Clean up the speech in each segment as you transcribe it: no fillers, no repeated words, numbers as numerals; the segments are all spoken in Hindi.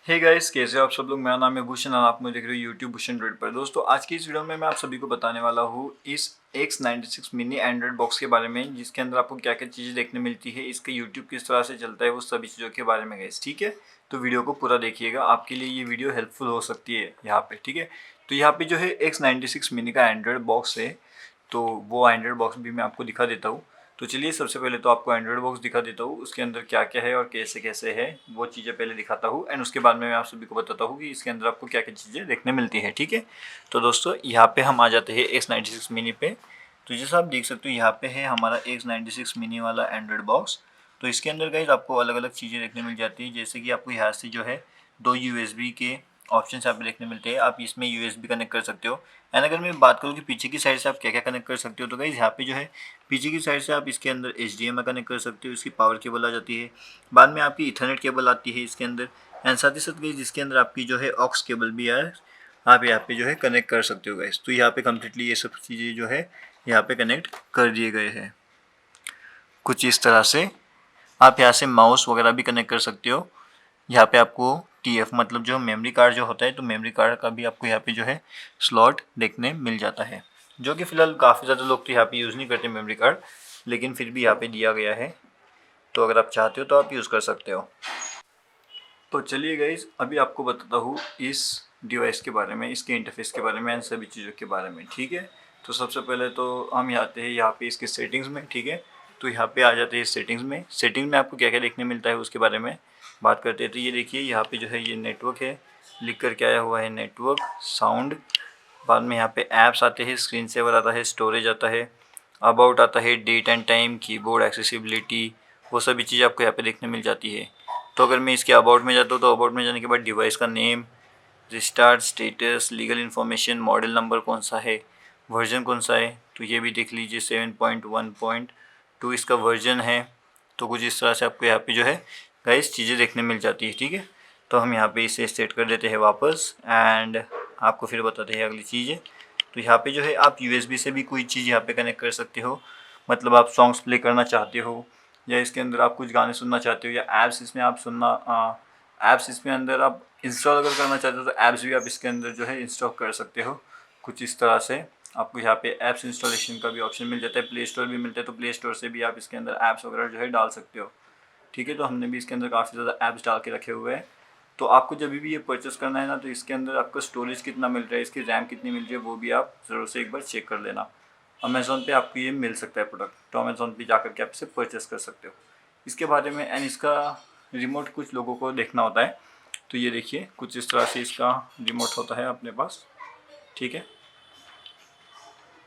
हे गाइस, कैसे हो आप सब लोग। मेरा नाम है भूषण और आप मुझे देख रहे हो यूट्यूब BhushanDroid पर। दोस्तों, आज की इस वीडियो में मैं आप सभी को बताने वाला हूँ इस X96 मिनी एंड्रॉइड बॉक्स के बारे में, जिसके अंदर आपको क्या क्या चीज़ें देखने मिलती है, इसका यूट्यूब किस तरह से चलता है, वो सभी चीज़ों के बारे में गाइस। ठीक है, तो वीडियो को पूरा देखिएगा, आपके लिए ये वीडियो हेल्पफुल हो सकती है यहाँ पे। ठीक है, तो यहाँ पे जो है X96 मिनी का एंड्रॉयड बॉक्स है, तो वो एंड्रॉयड बॉक्स भी मैं आपको दिखा देता हूँ। तो चलिए, सबसे पहले तो आपको एंड्रॉयड बॉक्स दिखा देता हूँ, उसके अंदर क्या क्या है और कैसे कैसे है वो चीज़ें पहले दिखाता हूँ, एंड उसके बाद में मैं आप सभी को बताता हूँ कि इसके अंदर आपको क्या क्या चीज़ें देखने मिलती है। ठीक है, तो दोस्तों यहाँ पे हम आ जाते हैं X96 मिनी पे। तो जैसा आप देख सकते हो, यहाँ पे है हमारा X96 मिनी वाला एंड्रॉयड बॉक्स। तो इसके अंदर गाइस आपको अलग अलग चीज़ें देखने मिल जाती है, जैसे कि आपको यहाँ से जो है 2 USB के ऑप्शन यहाँ पे देखने मिलते हैं। आप इसमें USB कनेक्ट कर सकते हो। एंड अगर मैं बात करूँ कि पीछे की साइड से आप क्या क्या कनेक्ट कर सकते हो, तो गाइस यहाँ पे जो है पीछे की साइड से आप इसके अंदर HDMI कनेक्ट कर सकते हो, इसकी पावर केबल आ जाती है। बाद में आपकी इथरनेट केबल आती है इसके अंदर, एंड साथ ही साथ गाइस इसके अंदर आपकी जो है ऑक्स केबल भी है, आप यहाँ पे जो है कनेक्ट कर सकते हो गाइस। तो यहाँ पे कम्प्लीटली ये सब चीज़ें जो है यहाँ पे कनेक्ट कर दिए गए हैं कुछ इस तरह से। आप यहाँ से माउस वगैरह भी कनेक्ट कर सकते हो। यहाँ पे आपको TF मतलब जो मेमोरी कार्ड जो होता है, तो मेमोरी कार्ड का भी आपको यहाँ पे जो है स्लॉट देखने मिल जाता है, जो कि फ़िलहाल काफ़ी ज़्यादा लोग तो यहाँ पे यूज़ नहीं करते मेमोरी कार्ड, लेकिन फिर भी यहाँ पे दिया गया है। तो अगर आप चाहते हो तो आप यूज़ कर सकते हो। तो चलिए गाइस, अभी आपको बताता हूँ इस डिवाइस के बारे में, इसके इंटरफेस के बारे में एंड सभी चीज़ों के बारे में। ठीक है, तो सबसे पहले तो हम आते हैं यहाँ पे इसके सेटिंग्स में। ठीक है, तो यहाँ पे आ जाते हैं सेटिंग्स में। सेटिंग में आपको क्या क्या देखने मिलता है उसके बारे में बात करते हैं। तो ये देखिए, यहाँ पे जो है ये नेटवर्क है, लिख कर के आया हुआ है नेटवर्क, साउंड। बाद में यहाँ पे ऐप्स आते हैं, स्क्रीन सेवर आता है, स्टोरेज आता है, अबाउट आता है, date and time, keyboard accessibility, वो सभी चीज़ आपको यहाँ पे देखने मिल जाती है। तो अगर मैं इसके अबाउट में जाता हूँ, तो अबाउट में जाने के बाद डिवाइस का name, restart status, legal information, model number कौन सा है, वर्जन कौन सा है, तो ये भी देख लीजिए। 7.1.2 इसका वर्जन है। तो कुछ इस तरह से आपको यहाँ पे जो है गाइस चीज़ें देखने मिल जाती है। ठीक है, तो हम यहाँ पे इसे सेट कर देते हैं वापस, एंड आपको फिर बताते हैं अगली चीज़ें। तो यहाँ पे जो है आप USB से भी कोई चीज़ यहाँ पे कनेक्ट कर सकते हो, मतलब आप सॉन्ग्स प्ले करना चाहते हो, या इसके अंदर आप कुछ गाने सुनना चाहते हो, या ऐप्स इसमें आप ऐप्स इसमें अंदर आप इंस्टॉल अगर करना चाहते हो, तो ऐप्स भी आप इसके अंदर जो है इंस्टॉल कर सकते हो। कुछ इस तरह से आपको यहाँ पे ऐप्स इंस्टॉलेशन का भी ऑप्शन मिल जाता है, प्ले स्टोर भी मिलता है, तो प्ले स्टोर से भी आप इसके अंदर ऐप्स वगैरह जो है डाल सकते हो। ठीक है, तो हमने भी इसके अंदर काफ़ी ज़्यादा ऐप्स डाल के रखे हुए हैं। तो आपको जब भी ये परचेस करना है ना, तो इसके अंदर आपका स्टोरेज कितना मिल रहा है, इसकी रैम कितनी मिल रही है, वो भी आप ज़रूर से एक बार चेक कर लेना। अमेज़ॉन पे आपको ये मिल सकता है प्रोडक्ट, तो अमेज़ॉन पे जाकर के आप इसे परचेस कर सकते हो इसके बारे में। एंड इसका रिमोट कुछ लोगों को देखना होता है, तो ये देखिए कुछ इस तरह से इसका रिमोट होता है अपने पास। ठीक है,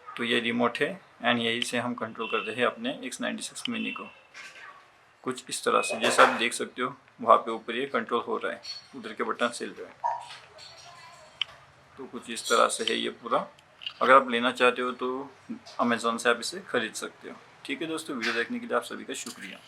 तो ये रिमोट है, एंड यही से हम कंट्रोल करते हैं अपने X96 मिनी को। कुछ इस तरह से जैसा आप देख सकते हो, वहाँ पे ऊपर ये कंट्रोल हो रहा है, उधर के बटन हिल रहे हैं। तो कुछ इस तरह से है ये पूरा। अगर आप लेना चाहते हो तो अमेज़ॉन से आप इसे ख़रीद सकते हो। ठीक है दोस्तों, वीडियो देखने के लिए आप सभी का शुक्रिया।